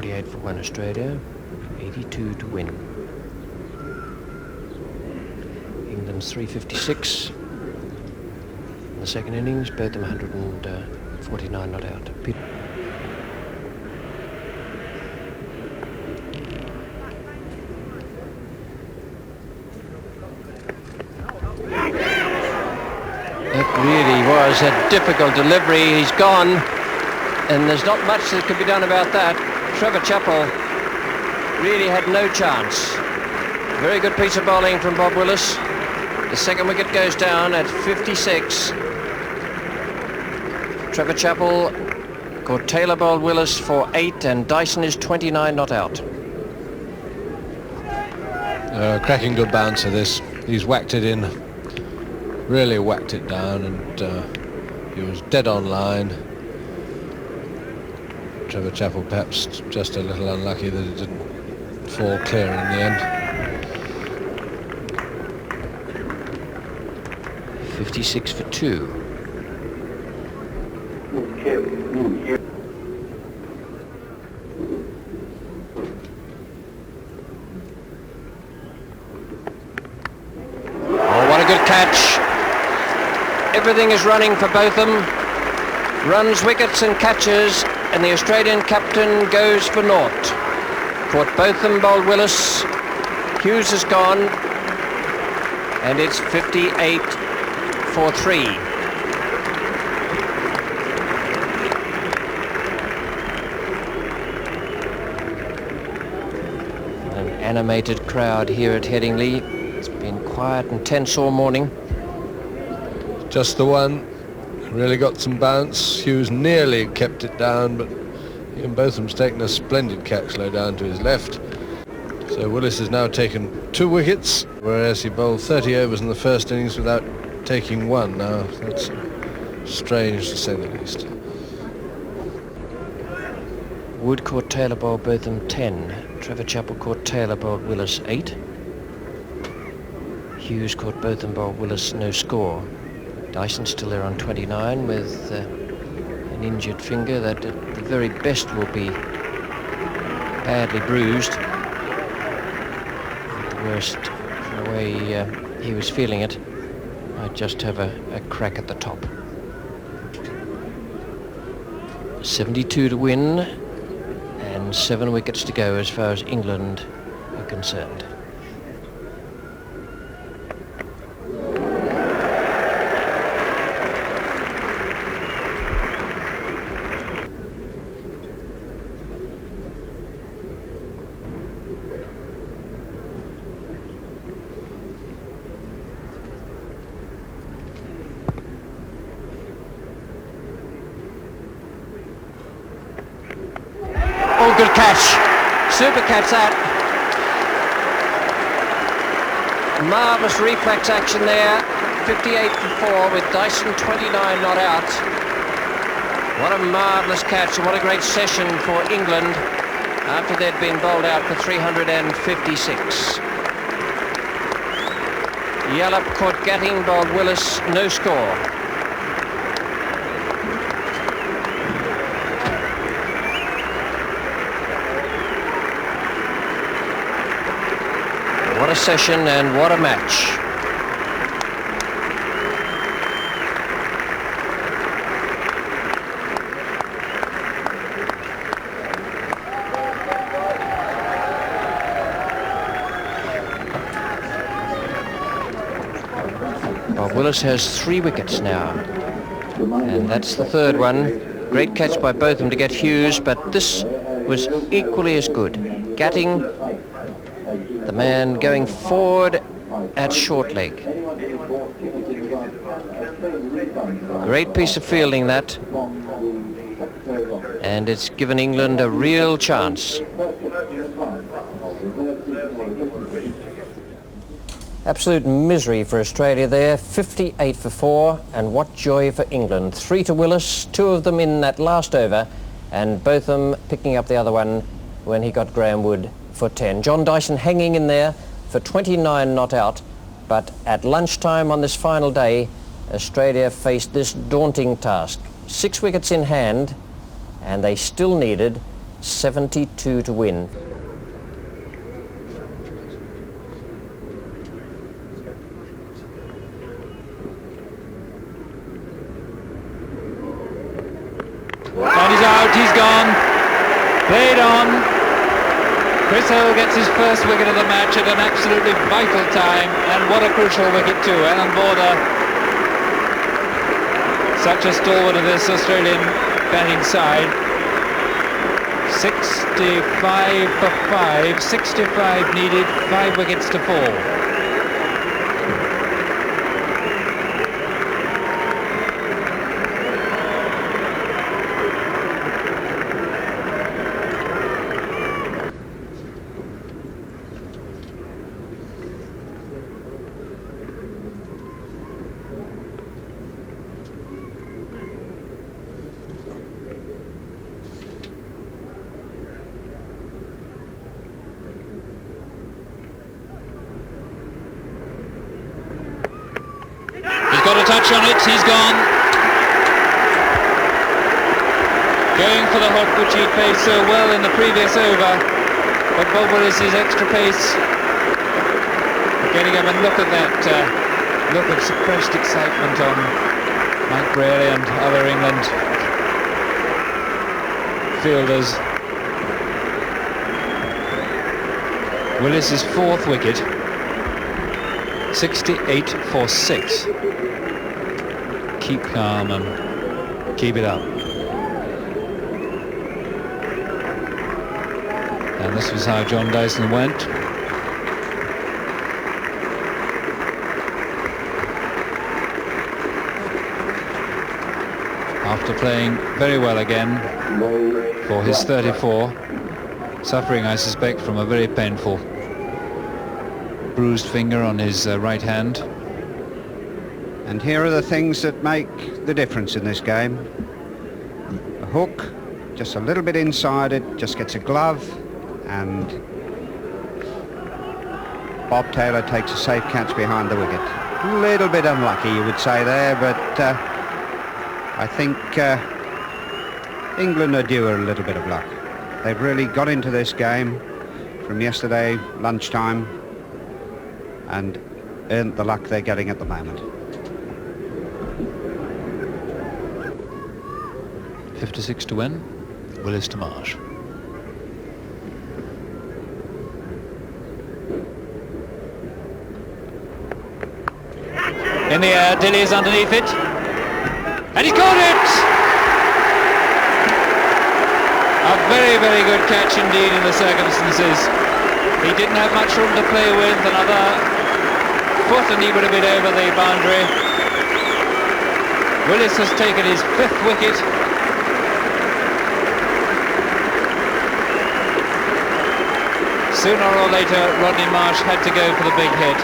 48 for 1 Australia, 82 to win. England's 356 in the second innings, Botham 149 not out. It really was a difficult delivery. He's gone, and there's not much that could be done about that. Trevor Chappell really had no chance. Very good piece of bowling from Bob Willis. The second wicket goes down at 56. Trevor Chappell caught Taylor bowled Willis for 8, and Dyson is 29 not out. Cracking good bouncer this. He's whacked it in. Really whacked it down, and he was dead on line. Trevor Chappell perhaps just a little unlucky that it didn't fall clear in the end. 56 for 2. Oh, what a good catch. Everything is running for Botham. Runs, wickets and catches, and the Australian captain goes for naught. Caught Botham, bowled Willis. Hughes is gone, and it's 58 for 3. An animated crowd here at Headingley. It's been quiet and tense all morning. Just the one. Really got some bounce. Hughes nearly kept it down, but Ian Botham's taken a splendid catch low down to his left. So Willis has now taken 2 wickets, whereas he bowled 30 overs in the first innings without taking 1. Now that's strange to say the least. Wood caught Taylor bowled Botham 10. Trevor Chappell caught Taylor bowled Willis 8. Hughes caught Botham bowled Willis no score. Dyson still there on 29 with an injured finger that at the very best will be badly bruised. At the worst, from the way he was feeling it, might just have a crack at the top. 72 to win and 7 wickets to go as far as England are concerned. Good catch, super catch that. Marvellous reflex action there, 58 for 4 with Dyson 29 not out. What a marvellous catch and what a great session for England after they'd been bowled out for 356. Yallop caught Gatting, bowled Willis, no score. What a session and what a match. Bob Willis has 3 wickets now, and that's the third one. Great catch by Botham to get Hughes, but this was equally as good. Gatting, the man going forward at short leg. Great piece of fielding that, and it's given England a real chance. Absolute misery for Australia there, 58 for 4, and what joy for England. 3 to Willis, 2 of them in that last over, and Botham picking up the other one when he got Graham Wood for 10. John Dyson hanging in there for 29 not out, but at lunchtime on this final day, Australia faced this daunting task. 6 wickets in hand, and they still needed 72 to win. And he's out, he's gone. Played on. Chris Hill gets his first wicket of the match at an absolutely vital time, and what a crucial wicket too. Alan Border, such a stalwart of this Australian batting side. 65 for 5, 65 needed, 5 wickets to fall. Got a touch on it, he's gone. Going for the hook which he played so well in the previous over, but Bob Willis' extra pace getting him, and look at that look of suppressed excitement on Mike Braley and other England fielders. Willis' 4th wicket, 68 for 6. Keep calm and keep it up. And this was how John Dyson went. After playing very well again for his 34, suffering, I suspect, from a very painful bruised finger on his right hand. And here are the things that make the difference in this game. A hook, just a little bit inside it, just gets a glove, and Bob Taylor takes a safe catch behind the wicket. A little bit unlucky, you would say there, but I think England are due a little bit of luck. They've really got into this game from yesterday lunchtime and earned the luck they're getting at the moment. 56 to win, Willis to Marsh. In the air, Dilley is underneath it, and he's got it! A very, very good catch indeed in the circumstances. He didn't have much room to play with, another foot and he would have been over the boundary. Willis has taken his 5th wicket. Sooner or later, Rodney Marsh had to go for the big hit.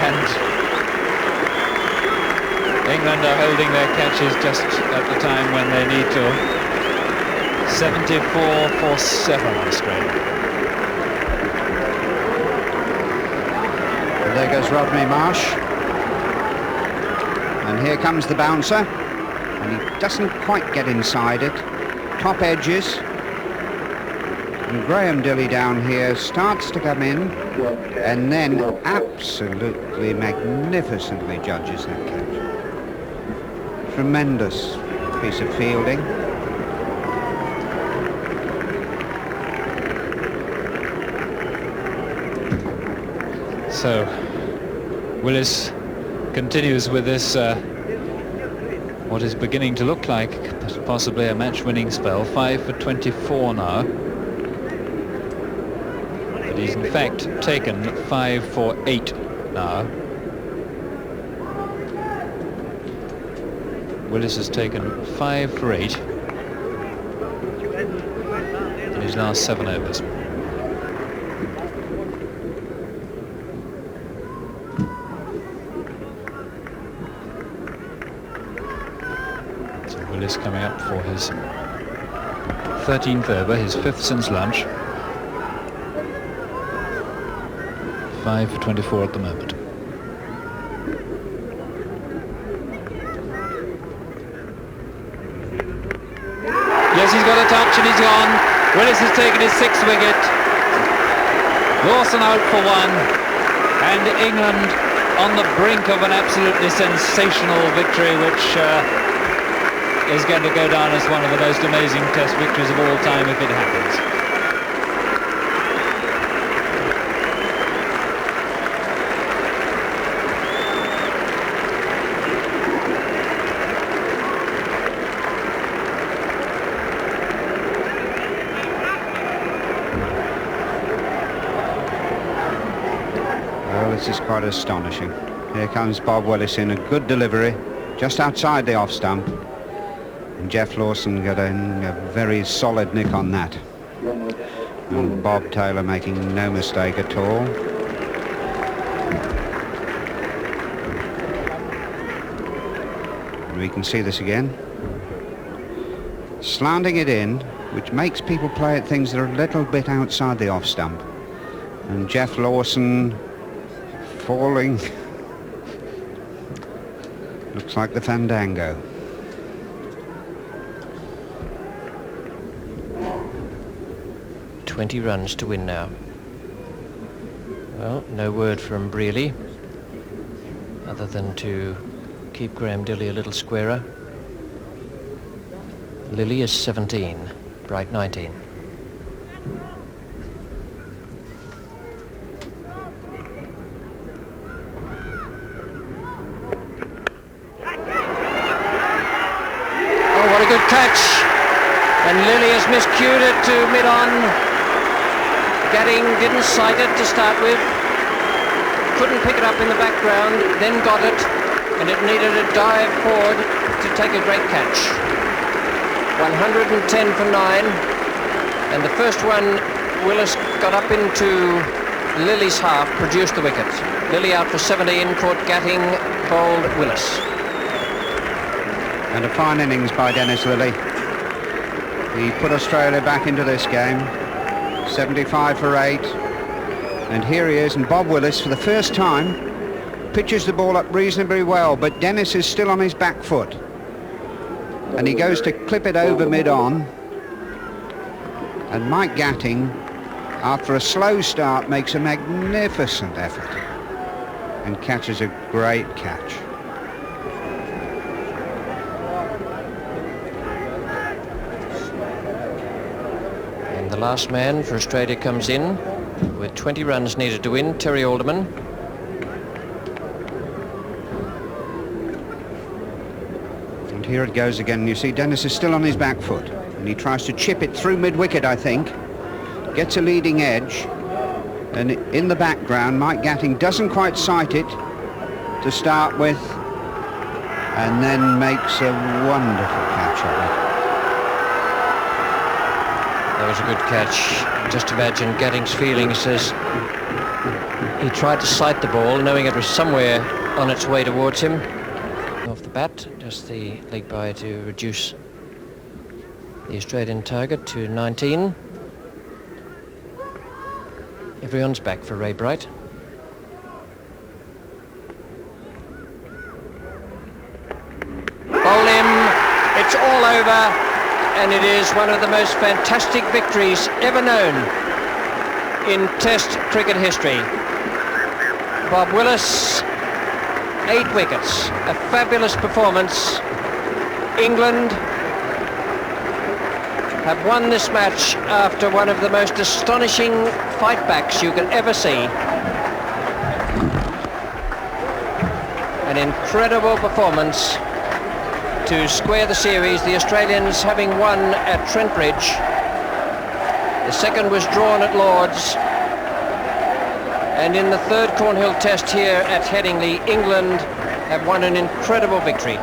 And England are holding their catches just at the time when they need to. 74 for 7, Australia. And there goes Rodney Marsh. And here comes the bouncer. And he doesn't quite get inside it. Top edges. And Graham Dilley down here starts to come in and then absolutely magnificently judges that catch. Tremendous piece of fielding. So Willis continues with this what is beginning to look like possibly a match-winning spell. 5 for 24 now. But he's in fact taken 5 for 8 now. Willis has taken 5 for 8 in his last 7 overs. So Willis coming up for his 13th over, his 5th since lunch. 5 for 24 at the moment. Yes, Willis, he's got a touch and he's gone. Willis has taken his 6th wicket. Lawson out for 1, and England on the brink of an absolutely sensational victory, which is going to go down as one of the most amazing Test victories of all time if it happens. This is quite astonishing. Here comes Bob Willis in a good delivery, just outside the off stump. And Jeff Lawson got a very solid nick on that. And Bob Taylor making no mistake at all. And we can see this again. Slanting it in, which makes people play at things that are a little bit outside the off stump. And Jeff Lawson falling. Looks like the Fandango. "20 runs to win now." Well, no word from Brealey, other than to keep Graham Dilley a little squarer. Lilly is 17, Bright 19. What a good catch, and Lilly has miscued it to mid-on. Gatting didn't sight it to start with, couldn't pick it up in the background, then got it, and it needed a dive forward to take a great catch. 110 for 9, and the first one Willis got up into Lilly's half, produced the wicket. Lilly out for 17, caught Gatting, bowled Willis. And a fine innings by Dennis Lilly. He put Australia back into this game. 75 for 8. And here he is, and Bob Willis, for the first time, pitches the ball up reasonably well, but Dennis is still on his back foot. And he goes to clip it over mid-on. And Mike Gatting, after a slow start, makes a magnificent effort and catches a great catch. The last man for Australia comes in with 20 runs needed to win, Terry Alderman. And here it goes again. You see Dennis is still on his back foot, and he tries to chip it through mid-wicket, I think. Gets a leading edge, and in the background Mike Gatting doesn't quite sight it to start with, and then makes a wonderful catch of it. That was a good catch. Just imagine Gatting's feelings as he tried to sight the ball, knowing it was somewhere on its way towards him. Off the bat, just the leg by to reduce the Australian target to 19. Everyone's back for Ray Bright. Bowl him, it's all over. And it is one of the most fantastic victories ever known in Test cricket history. Bob Willis, 8 wickets, a fabulous performance. England have won this match after one of the most astonishing fightbacks you could ever see. An incredible performance to square the series, the Australians having won at Trent Bridge. The second was drawn at Lord's. And in the third Cornhill Test here at Headingley, England have won an incredible victory.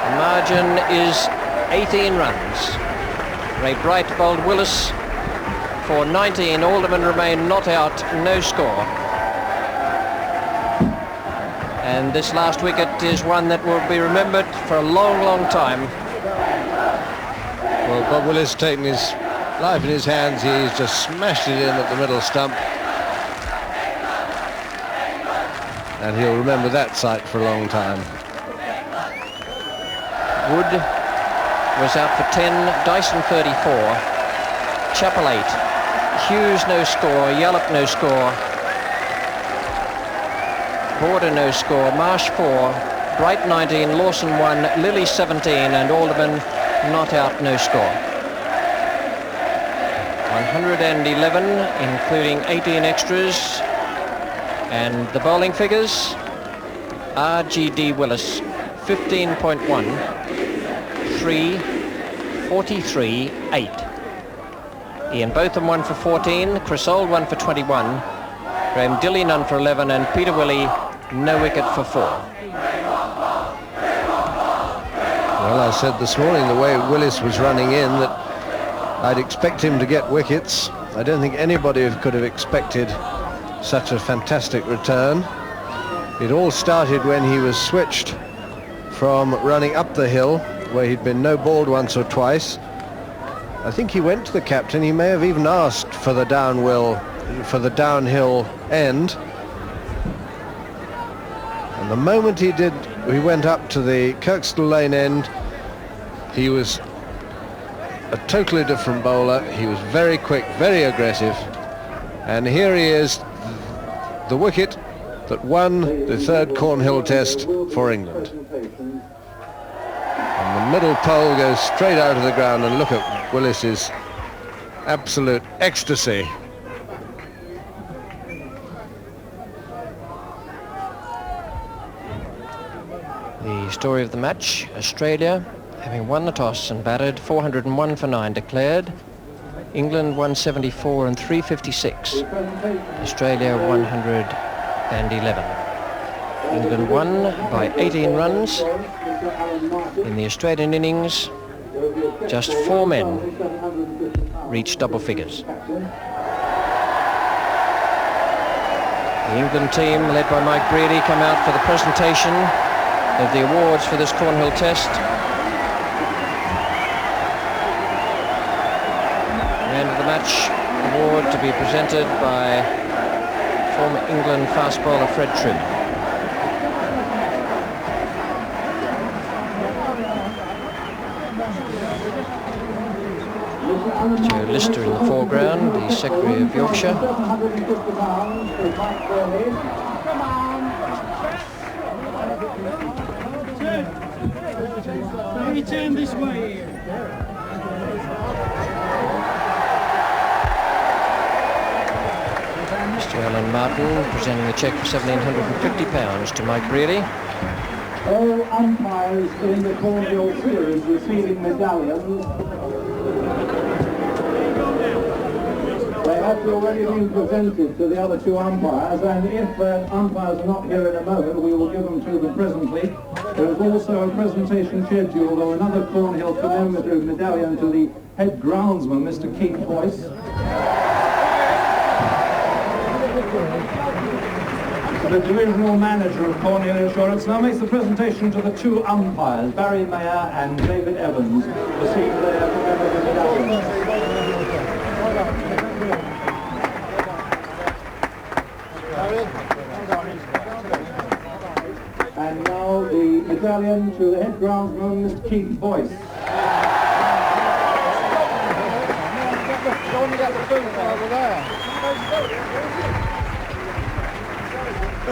The margin is 18 runs. Ray Bright bowled Willis for 19. Alderman remained not out, no score. And this last wicket is one that will be remembered for a long, long time. Well, Bob Willis taking his life in his hands. He's just smashed it in at the middle stump. And he'll remember that sight for a long time. Wood was out for 10, Dyson 34, Chappell 8, Hughes no score, Yallop no score, Border no score, Marsh 4, Bright 19, Lawson 1, Lilly 17, and Alderman not out, no score. 111, including 18 extras. And the bowling figures, R.G.D. Willis, 15.1, 3, 43, 8. Ian Botham 1 for 14, Chris Old 1 for 21, Graham Dilley none for 11, and Peter Willey no wicket for 4. Well, I said this morning the way Willis was running in that I'd expect him to get wickets. I don't think anybody could have expected such a fantastic return. It all started when he was switched from running up the hill, where he'd been no-balled once or twice. I think he went to the captain. He may have even asked for the downhill end. And the moment he did, he went up to the Kirkstall Lane end. He was a totally different bowler. He was very quick, very aggressive. And here he is, the wicket that won the third Cornhill Test for England. And the middle pole goes straight out of the ground, and look at Willis's absolute ecstasy. The story of the match, Australia having won the toss and batted, 401 for 9 declared. England 174 and 356. Australia 111. England won by 18 runs. In the Australian innings, just 4 men reached double figures. The England team, led by Mike Brearley, come out for the presentation of the awards for this Cornhill Test. End of the match award to be presented by former England fast bowler Fred Truman. Joe Lister in the foreground, the Secretary of Yorkshire. Let me turn this way. Mr. Alan Martin presenting the cheque for £1,750 to Mike Brearley. All umpires in the Cornhill series receiving medallions. They have already been presented to the other 2 umpires, and if umpires are not here in a moment, we will give them to them presently. There is also a presentation scheduled of another Cornhill commemorative medallion to the head groundsman, Mr. Keith Boyce. The divisional manager of Cornhill Insurance now makes the presentation to the 2 umpires, Barry Mayer and David Evans, receive their commemorative medallions. And now the medallion to the head groundsman, Mr. Keith Boyce. A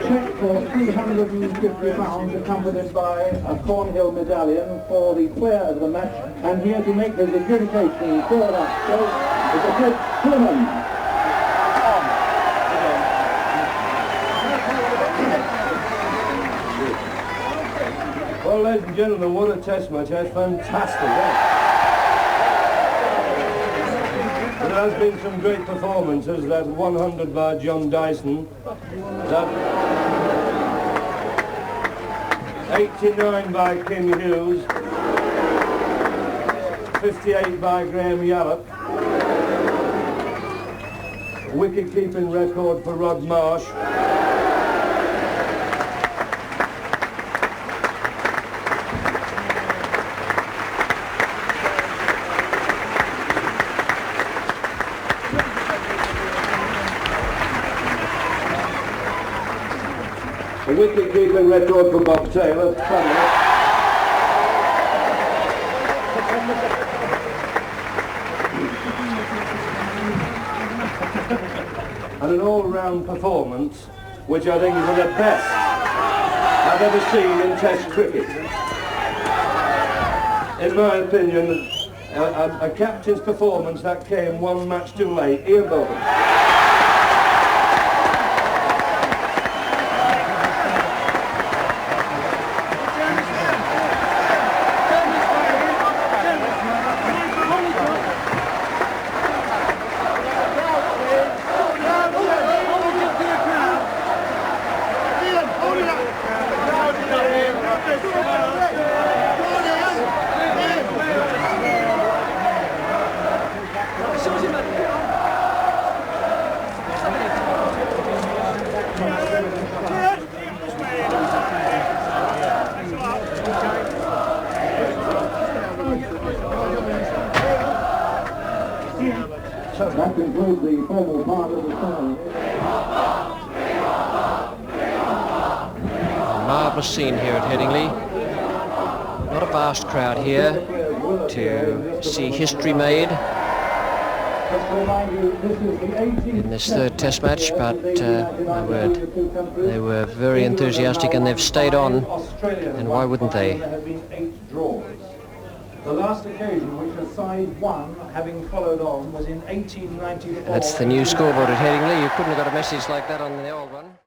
cheque for £350 accompanied by a Cornhill medallion for the player of the match, and here to make his adjudication for that show is the head Truman. Well, ladies and gentlemen, what a test match. That's fantastic. There has been some great performances. That 100 by John Dyson, that 89 by Kim Hughes, 58 by Graham Yallop, wicket-keeping record for Rod Marsh, a wicket-keeping record for Bob Taylor, and an all-round performance which I think is one of the best I've ever seen in Test cricket. In my opinion, a captain's performance that came one match too late. Ian Botham. That concludes the formal part of the ceremony. Marvellous scene here at Headingley. Not a vast crowd here to see history made in this third Test match, but my word, they were very enthusiastic and they've stayed on, and why wouldn't they? The last occasion which a side won, having followed on, was in 1894. That's the new scoreboard at Headingley. You couldn't have got a message like that on the old one.